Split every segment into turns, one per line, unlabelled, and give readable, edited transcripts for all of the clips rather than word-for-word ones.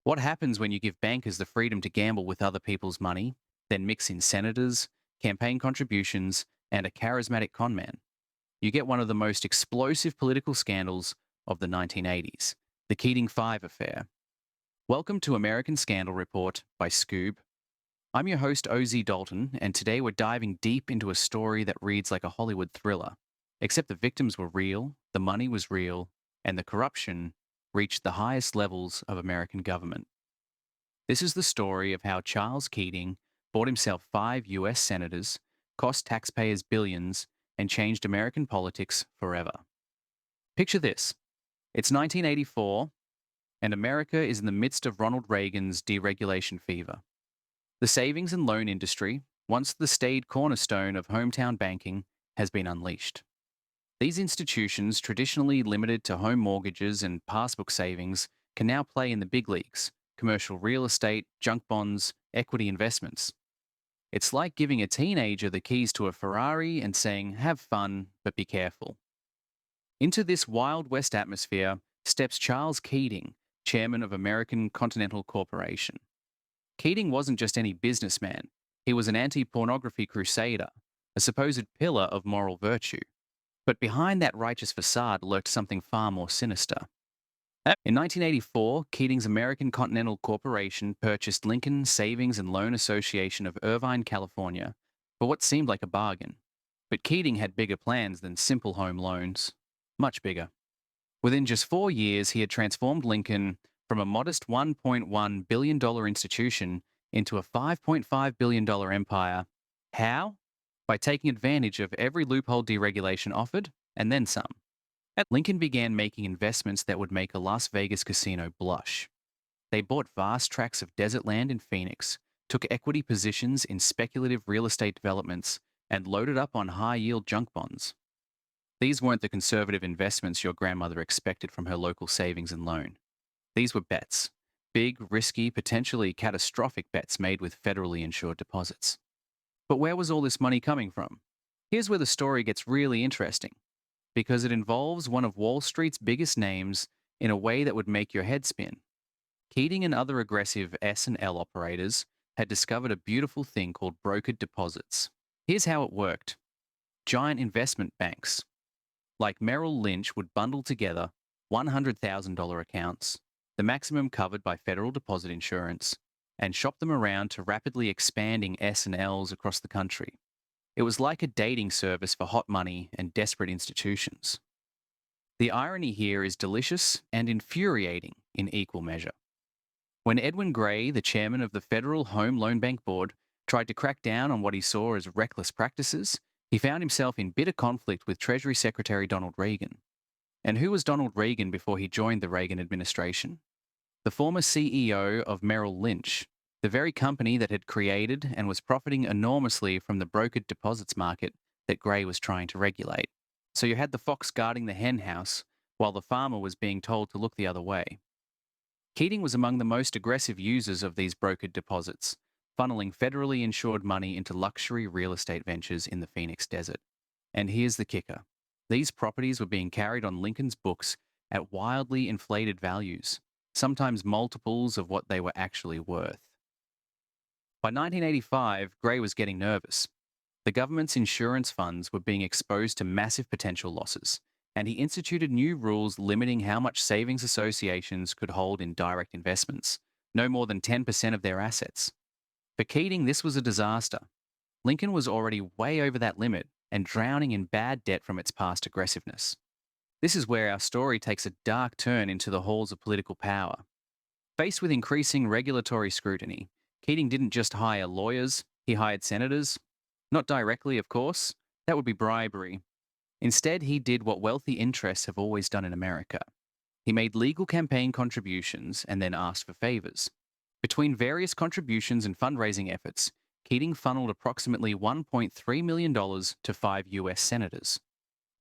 What happens when you give bankers the freedom to gamble with other people's money, then mix in senators, campaign contributions, and a charismatic conman? You get one of the most explosive political scandals of the 1980s, the Keating Five affair. Welcome to American Scandal Report by Skoob. I'm your host, OZ Dalton, and today we're diving deep into a story that reads like a Hollywood thriller. Except the victims were real, the money was real, and the corruption reached the highest levels of American government. This is the story of how Charles Keating bought himself 5 US senators, cost taxpayers billions, and changed American politics forever. Picture this. It's 1984, and America is in the midst of Ronald Reagan's deregulation fever. The savings and loan industry, once the staid cornerstone of hometown banking, has been unleashed. These institutions, traditionally limited to home mortgages and passbook savings, can now play in the big leagues: commercial real estate, junk bonds, equity investments. It's like giving a teenager the keys to a Ferrari and saying, have fun, but be careful. Into this Wild West atmosphere steps Charles Keating, chairman of American Continental Corporation. Keating wasn't just any businessman, he was an anti pornography crusader, a supposed pillar of moral virtue. But behind that righteous facade lurked something far more sinister. In 1984, Keating's American Continental Corporation purchased Lincoln Savings and Loan Association of Irvine, California, for what seemed like a bargain. But Keating had bigger plans than simple home loans. Much bigger. Within just 4 years, he had transformed Lincoln from a modest $1.1 billion institution into a $5.5 billion empire. How? By taking advantage of every loophole deregulation offered, and then some. Lincoln began making investments that would make a Las Vegas casino blush. They bought vast tracts of desert land in Phoenix, took equity positions in speculative real estate developments, and loaded up on high-yield junk bonds. These weren't the conservative investments your grandmother expected from her local savings and loan. These were bets. Big, risky, potentially catastrophic bets made with federally insured deposits. But where was all this money coming from? Here's where the story gets really interesting, because it involves one of Wall Street's biggest names in a way that would make your head spin. Keating and other aggressive S&L operators had discovered a beautiful thing called brokered deposits. Here's how it worked. Giant investment banks, like Merrill Lynch, would bundle together $100,000 accounts, the maximum covered by federal deposit insurance, and shop them around to rapidly expanding S&Ls across the country. It was like a dating service for hot money and desperate institutions. The irony here is delicious and infuriating in equal measure. When Edwin Gray, the chairman of the Federal Home Loan Bank Board, tried to crack down on what he saw as reckless practices, he found himself in bitter conflict with Treasury Secretary Donald Reagan. And who was Donald Reagan before he joined the Reagan administration? The former CEO of Merrill Lynch, the very company that had created and was profiting enormously from the brokered deposits market that Gray was trying to regulate. So you had the fox guarding the hen house while the farmer was being told to look the other way. Keating was among the most aggressive users of these brokered deposits, funneling federally insured money into luxury real estate ventures in the Phoenix desert. And here's the kicker. These properties were being carried on Lincoln's books at wildly inflated values, sometimes multiples of what they were actually worth. By 1985, Gray was getting nervous. The government's insurance funds were being exposed to massive potential losses, and he instituted new rules limiting how much savings associations could hold in direct investments, no more than 10% of their assets. For Keating, this was a disaster. Lincoln was already way over that limit and drowning in bad debt from its past aggressiveness. This is where our story takes a dark turn into the halls of political power. Faced with increasing regulatory scrutiny, Keating didn't just hire lawyers, he hired senators. Not directly, of course. That would be bribery. Instead, he did what wealthy interests have always done in America. He made legal campaign contributions and then asked for favors. Between various contributions and fundraising efforts, Keating funneled approximately $1.3 million to 5 US senators.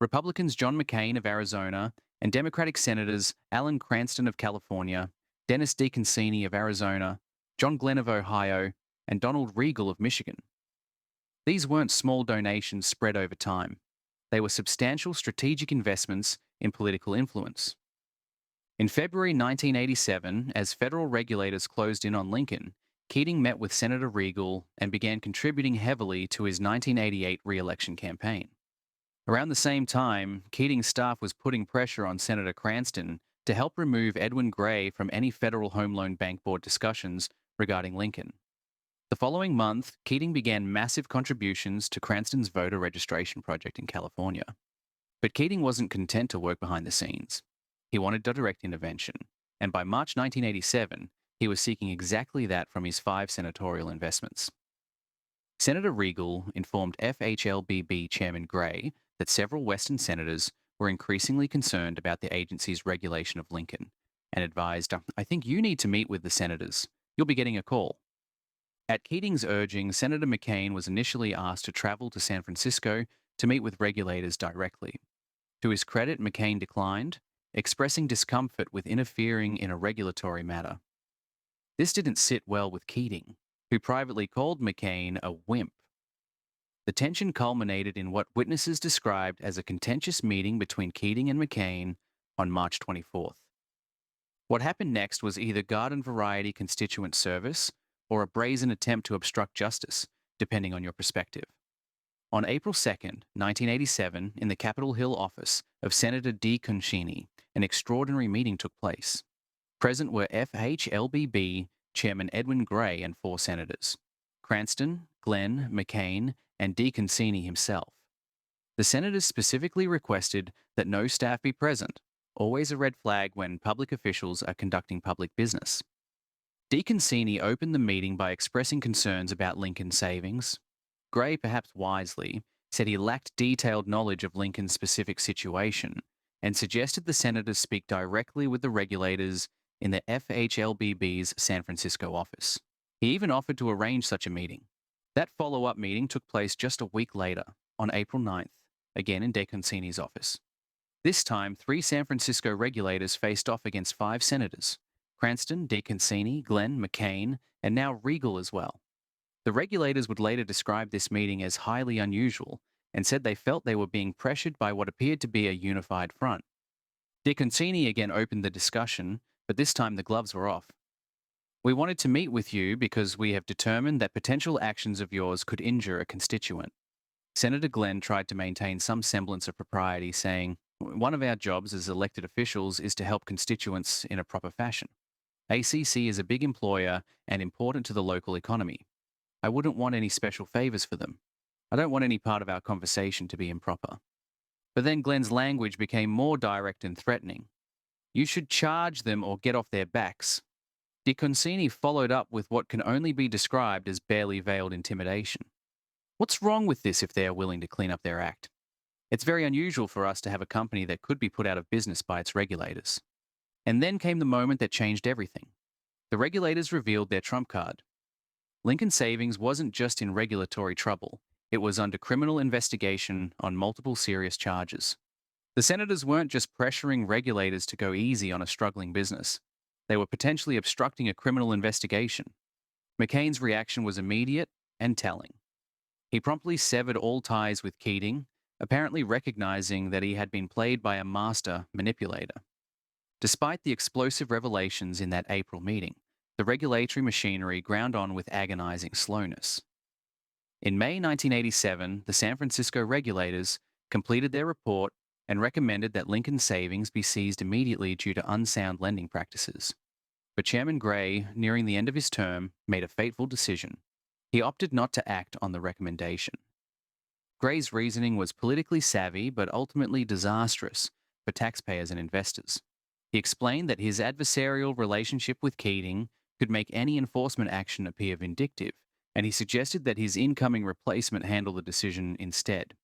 Republicans John McCain of Arizona and Democratic Senators Alan Cranston of California, Dennis DeConcini of Arizona, John Glenn of Ohio, and Donald Regal of Michigan. These weren't small donations spread over time. They were substantial strategic investments in political influence. In February 1987, as federal regulators closed in on Lincoln, Keating met with Senator Regal and began contributing heavily to his 1988 re-election campaign. Around the same time, Keating's staff was putting pressure on Senator Cranston to help remove Edwin Gray from any Federal Home Loan Bank Board discussions regarding Lincoln. The following month, Keating began massive contributions to Cranston's voter registration project in California. But Keating wasn't content to work behind the scenes. He wanted direct intervention, and by March 1987, he was seeking exactly that from his 5 senatorial investments. Senator Regal informed FHLBB Chairman Gray that several Western senators were increasingly concerned about the agency's regulation of Lincoln and advised, I think you need to meet with the senators. You'll be getting a call. At Keating's urging, Senator McCain was initially asked to travel to San Francisco to meet with regulators directly. To his credit, McCain declined, expressing discomfort with interfering in a regulatory matter. This didn't sit well with Keating, who privately called McCain a wimp. The tension culminated in what witnesses described as a contentious meeting between Keating and McCain on March 24th. What happened next was either garden variety constituent service or a brazen attempt to obstruct justice, depending on your perspective. On April 2nd, 1987, in the Capitol Hill office of Senator DeConcini, an extraordinary meeting took place. Present were FHLBB Chairman Edwin Gray and 4 senators, Cranston, Glenn, McCain, and DeConcini himself. The senators specifically requested that no staff be present, always a red flag when public officials are conducting public business. DeConcini opened the meeting by expressing concerns about Lincoln savings. Gray, perhaps wisely, said he lacked detailed knowledge of Lincoln's specific situation and suggested the senators speak directly with the regulators in the FHLBB's San Francisco office. He even offered to arrange such a meeting. That follow-up meeting took place just a week later, on April 9th, again in DeConcini's office. This time, 3 San Francisco regulators faced off against 5 senators: Cranston, DeConcini, Glenn, McCain, and now Regal as well. The regulators would later describe this meeting as highly unusual and said they felt they were being pressured by what appeared to be a unified front. DeConcini again opened the discussion, but this time the gloves were off. We wanted to meet with you because we have determined that potential actions of yours could injure a constituent. Senator Glenn tried to maintain some semblance of propriety, saying, one of our jobs as elected officials is to help constituents in a proper fashion. ACC is a big employer and important to the local economy. I wouldn't want any special favors for them. I don't want any part of our conversation to be improper. But then Glenn's language became more direct and threatening. You should charge them or get off their backs. DeConcini followed up with what can only be described as barely veiled intimidation. What's wrong with this if they are willing to clean up their act? It's very unusual for us to have a company that could be put out of business by its regulators. And then came the moment that changed everything. The regulators revealed their trump card. Lincoln Savings wasn't just in regulatory trouble. It was under criminal investigation on multiple serious charges. The senators weren't just pressuring regulators to go easy on a struggling business. They were potentially obstructing a criminal investigation. McCain's reaction was immediate and telling. He promptly severed all ties with Keating, apparently recognizing that he had been played by a master manipulator. Despite the explosive revelations in that April meeting, the regulatory machinery ground on with agonizing slowness. In May 1987, the San Francisco regulators completed their report and recommended that Lincoln Savings be seized immediately due to unsound lending practices. But Chairman Gray, nearing the end of his term, made a fateful decision. He opted not to act on the recommendation. Gray's reasoning was politically savvy but ultimately disastrous for taxpayers and investors. He explained that his adversarial relationship with Keating could make any enforcement action appear vindictive, and he suggested that his incoming replacement handle the decision instead.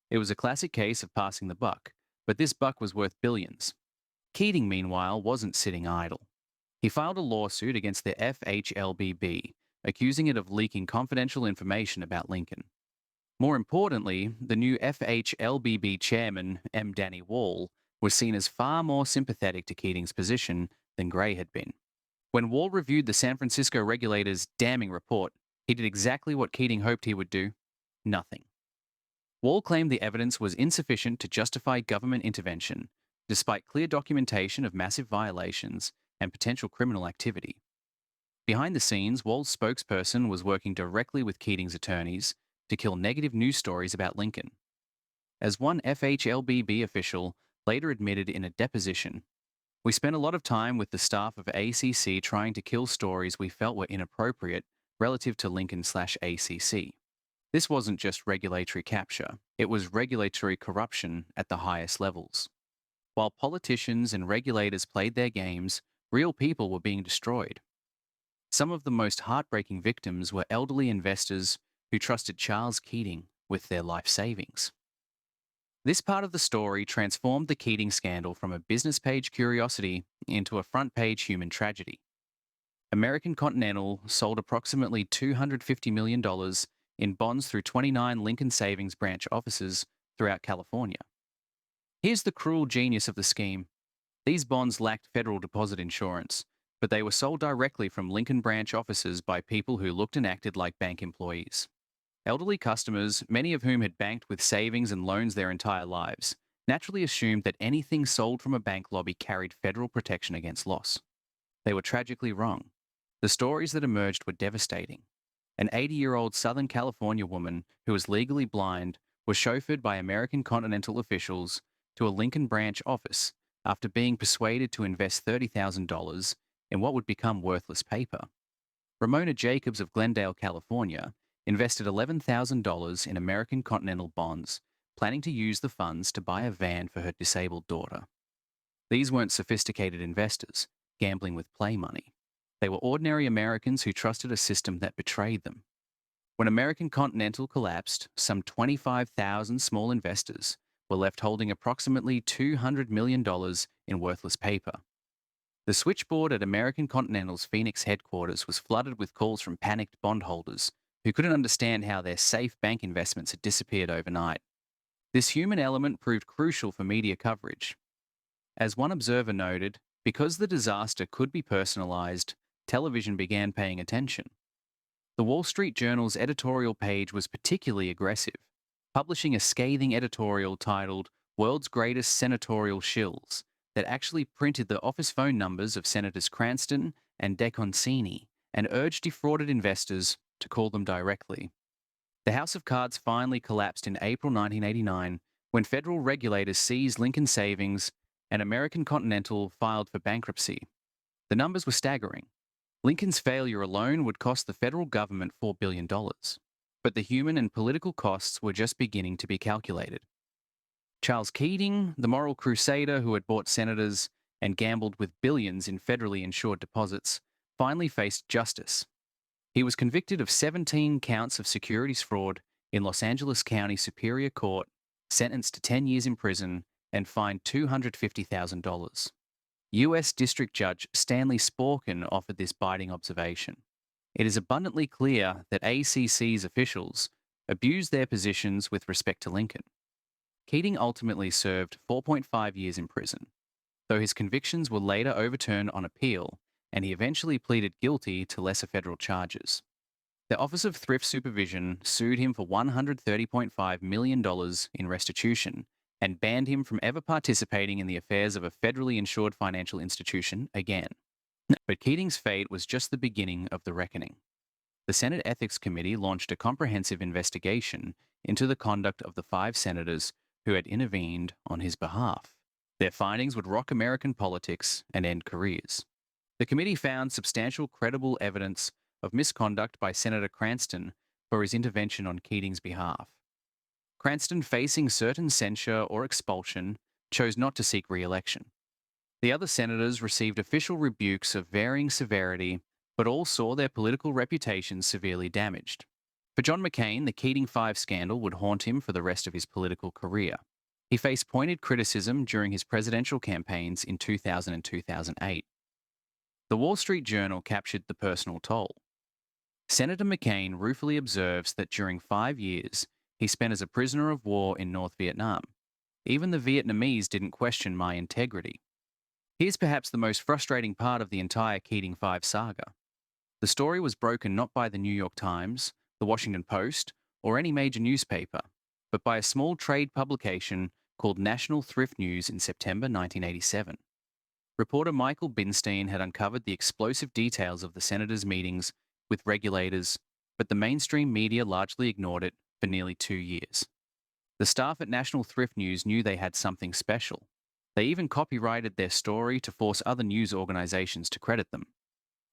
It was a classic case of passing the buck, but this buck was worth billions. Keating, meanwhile, wasn't sitting idle. He filed a lawsuit against the FHLBB, accusing it of leaking confidential information about Lincoln. More importantly, the new FHLBB chairman, M. Danny Wall, was seen as far more sympathetic to Keating's position than Gray had been. When Wall reviewed the San Francisco regulator's damning report, he did exactly what Keating hoped he would do: nothing. Wall claimed the evidence was insufficient to justify government intervention, despite clear documentation of massive violations and potential criminal activity. Behind the scenes, Wall's spokesperson was working directly with Keating's attorneys to kill negative news stories about Lincoln. As one FHLBB official later admitted in a deposition, "We spent a lot of time with the staff of ACC trying to kill stories we felt were inappropriate relative to Lincoln/ACC. This wasn't just regulatory capture, it was regulatory corruption at the highest levels. While politicians and regulators played their games, real people were being destroyed. Some of the most heartbreaking victims were elderly investors who trusted Charles Keating with their life savings." This part of the story transformed the Keating scandal from a business page curiosity into a front page human tragedy. American Continental sold approximately $250 million in bonds through 29 Lincoln Savings branch offices throughout California. Here's the cruel genius of the scheme. These bonds lacked federal deposit insurance, but they were sold directly from Lincoln branch offices by people who looked and acted like bank employees. Elderly customers, many of whom had banked with savings and loans their entire lives, naturally assumed that anything sold from a bank lobby carried federal protection against loss. They were tragically wrong. The stories that emerged were devastating. An 80-year-old Southern California woman who was legally blind was chauffeured by American Continental officials to a Lincoln branch office after being persuaded to invest $30,000 in what would become worthless paper. Ramona Jacobs of Glendale, California, invested $11,000 in American Continental bonds, planning to use the funds to buy a van for her disabled daughter. These weren't sophisticated investors, gambling with play money. They were ordinary Americans who trusted a system that betrayed them. When American Continental collapsed, some 25,000 small investors were left holding approximately $200 million in worthless paper. The switchboard at American Continental's Phoenix headquarters was flooded with calls from panicked bondholders who couldn't understand how their safe bank investments had disappeared overnight. This human element proved crucial for media coverage. As one observer noted, because the disaster could be personalized, television began paying attention. The Wall Street Journal's editorial page was particularly aggressive, publishing a scathing editorial titled "World's Greatest Senatorial Shills" that actually printed the office phone numbers of Senators Cranston and DeConcini and urged defrauded investors to call them directly. The House of Cards finally collapsed in April 1989 when federal regulators seized Lincoln Savings and American Continental filed for bankruptcy. The numbers were staggering. Lincoln's failure alone would cost the federal government $4 billion. But the human and political costs were just beginning to be calculated. Charles Keating, the moral crusader who had bought senators and gambled with billions in federally insured deposits, finally faced justice. He was convicted of 17 counts of securities fraud in Los Angeles County Superior Court, sentenced to 10 years in prison, and fined $250,000. U.S. District Judge Stanley Sporkin offered this biting observation. It is abundantly clear that ACC's officials abused their positions with respect to Lincoln. Keating ultimately served 4.5 years in prison, though his convictions were later overturned on appeal, and he eventually pleaded guilty to lesser federal charges. The Office of Thrift Supervision sued him for $130.5 million in restitution and banned him from ever participating in the affairs of a federally insured financial institution again. But Keating's fate was just the beginning of the reckoning. The Senate Ethics Committee launched a comprehensive investigation into the conduct of the 5 senators who had intervened on his behalf. Their findings would rock American politics and end careers. The committee found substantial credible evidence of misconduct by Senator Cranston for his intervention on Keating's behalf. Cranston, facing certain censure or expulsion, chose not to seek re-election. The other senators received official rebukes of varying severity, but all saw their political reputations severely damaged. For John McCain, the Keating Five scandal would haunt him for the rest of his political career. He faced pointed criticism during his presidential campaigns in 2000 and 2008. The Wall Street Journal captured the personal toll. Senator McCain ruefully observes that during 5 years, he spent as a prisoner of war in North Vietnam. Even the Vietnamese didn't question my integrity. Here's perhaps the most frustrating part of the entire Keating Five saga. The story was broken not by the New York Times, the Washington Post, or any major newspaper, but by a small trade publication called National Thrift News in September 1987. Reporter Michael Binstein had uncovered the explosive details of the senators' meetings with regulators, but the mainstream media largely ignored it for nearly 2 years. The staff at National Thrift News knew they had something special. They even copyrighted their story to force other news organizations to credit them.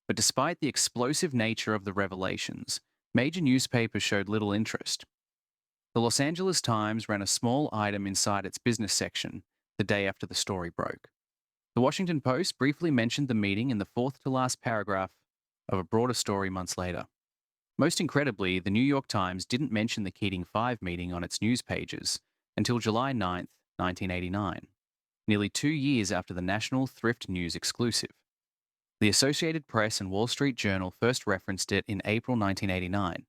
But despite the explosive nature of the revelations, major newspapers showed little interest. The Los Angeles Times ran a small item inside its business section the day after the story broke. The Washington Post briefly mentioned the meeting in the fourth to last paragraph of a broader story months later. Most incredibly, the New York Times didn't mention the Keating Five meeting on its news pages until July 9th, 1989, nearly 2 years after the National Thrift News exclusive. The Associated Press and Wall Street Journal first referenced it in April 1989,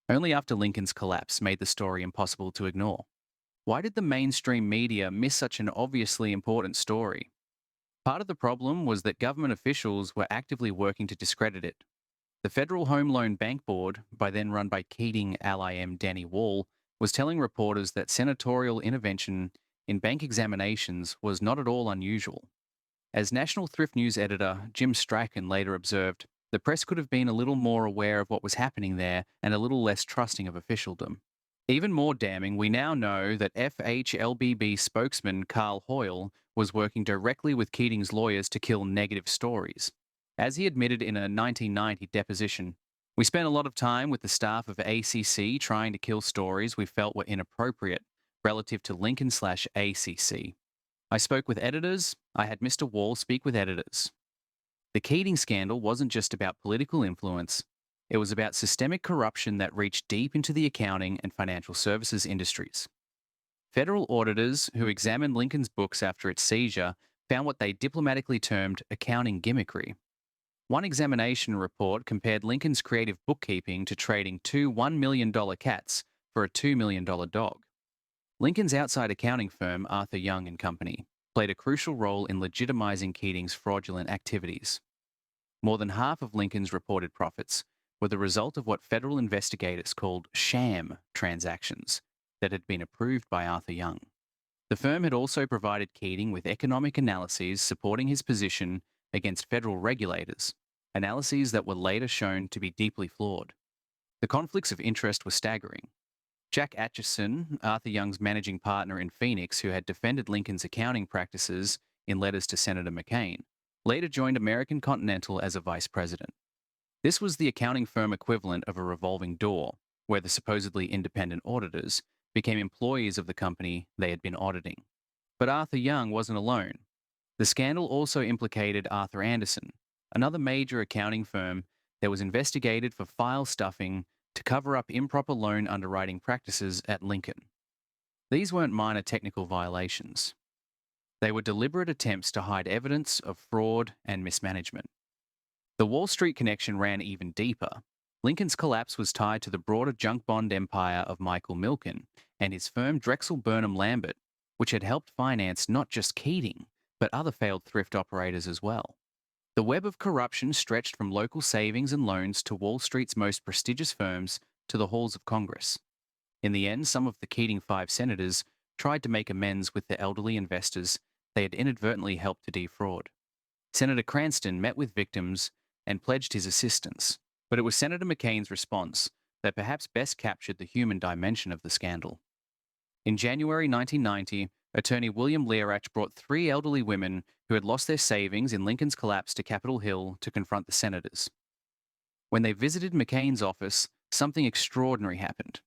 only after Lincoln's collapse made the story impossible to ignore. Why did the mainstream media miss such an obviously important story? Part of the problem was that government officials were actively working to discredit it. The Federal Home Loan Bank Board, by then run by Keating ally M. Danny Wall, was telling reporters that senatorial intervention in bank examinations was not at all unusual. As National Thrift News editor Jim Strachan later observed, the press could have been a little more aware of what was happening there and a little less trusting of officialdom. Even more damning, we now know that FHLBB spokesman Carl Hoyle was working directly with Keating's lawyers to kill negative stories. As he admitted in a 1990 deposition, "We spent a lot of time with the staff of ACC trying to kill stories we felt were inappropriate relative to Lincoln/ACC. I spoke with editors. I had Mr. Wall speak with editors." The Keating scandal wasn't just about political influence. It was about systemic corruption that reached deep into the accounting and financial services industries. Federal auditors who examined Lincoln's books after its seizure found what they diplomatically termed accounting gimmickry. One examination report compared Lincoln's creative bookkeeping to trading two $1 million cats for a $2 million dog. Lincoln's outside accounting firm, Arthur Young and Company, played a crucial role in legitimizing Keating's fraudulent activities. More than half of Lincoln's reported profits were the result of what federal investigators called sham transactions that had been approved by Arthur Young. The firm had also provided Keating with economic analyses supporting his position against federal regulators, analyses that were later shown to be deeply flawed. The conflicts of interest were staggering. Jack Atchison, Arthur Young's managing partner in Phoenix, who had defended Lincoln's accounting practices in letters to Senator McCain, later joined American Continental as a vice president. This was the accounting firm equivalent of a revolving door, where the supposedly independent auditors became employees of the company they had been auditing. But Arthur Young wasn't alone. The scandal also implicated Arthur Andersen, another major accounting firm that was investigated for file stuffing to cover up improper loan underwriting practices at Lincoln. These weren't minor technical violations. They were deliberate attempts to hide evidence of fraud and mismanagement. The Wall Street connection ran even deeper. Lincoln's collapse was tied to the broader junk bond empire of Michael Milken and his firm Drexel Burnham Lambert, which had helped finance not just Keating, but other failed thrift operators as well. The web of corruption stretched from local savings and loans to Wall Street's most prestigious firms to the halls of Congress. In the end, some of the Keating Five senators tried to make amends with the elderly investors they had inadvertently helped to defraud. Senator Cranston met with victims and pledged his assistance, but it was Senator McCain's response that perhaps best captured the human dimension of the scandal. In January 1990, attorney William Learach brought 3 elderly women who had lost their savings in Lincoln's collapse to Capitol Hill to confront the senators. When they visited McCain's office, something extraordinary happened.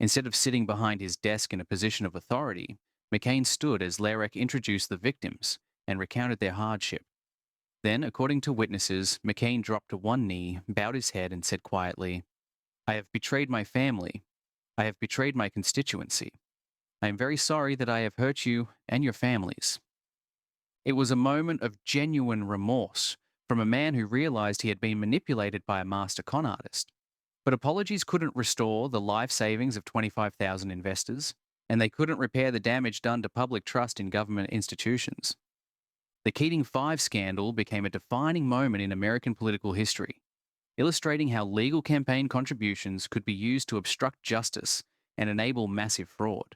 Instead of sitting behind his desk in a position of authority, McCain stood as Learach introduced the victims and recounted their hardship. Then, according to witnesses, McCain dropped to one knee, bowed his head, and said quietly, "I have betrayed my family. I have betrayed my constituency. I am very sorry that I have hurt you and your families." It was a moment of genuine remorse from a man who realized he had been manipulated by a master con artist. But apologies couldn't restore the life savings of 25,000 investors, and they couldn't repair the damage done to public trust in government institutions. The Keating Five scandal became a defining moment in American political history, illustrating how legal campaign contributions could be used to obstruct justice and enable massive fraud.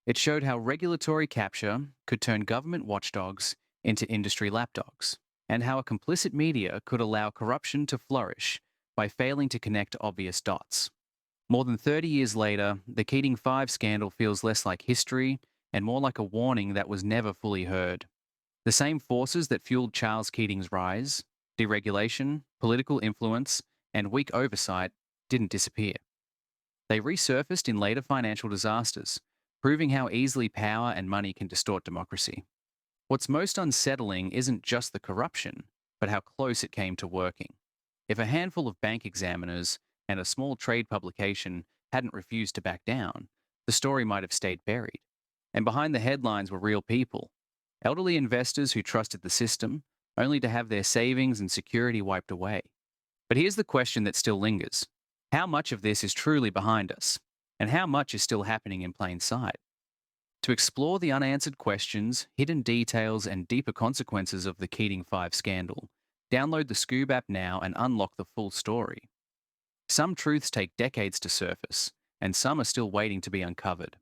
It showed how regulatory capture could turn government watchdogs into industry lapdogs, and how a complicit media could allow corruption to flourish by failing to connect obvious dots. More than 30 years later, the Keating Five scandal feels less like history and more like a warning that was never fully heard. The same forces that fueled Charles Keating's rise, deregulation, political influence, and weak oversight, didn't disappear. They resurfaced in later financial disasters, proving how easily power and money can distort democracy. What's most unsettling isn't just the corruption, but how close it came to working. If a handful of bank examiners and a small trade publication hadn't refused to back down, the story might have stayed buried. And behind the headlines were real people, elderly investors who trusted the system, only to have their savings and security wiped away. But here's the question that still lingers: how much of this is truly behind us? And how much is still happening in plain sight? To explore the unanswered questions, hidden details, and deeper consequences of the Keating Five scandal, download the Skoob app now and unlock the full story. Some truths take decades to surface, and some are still waiting to be uncovered.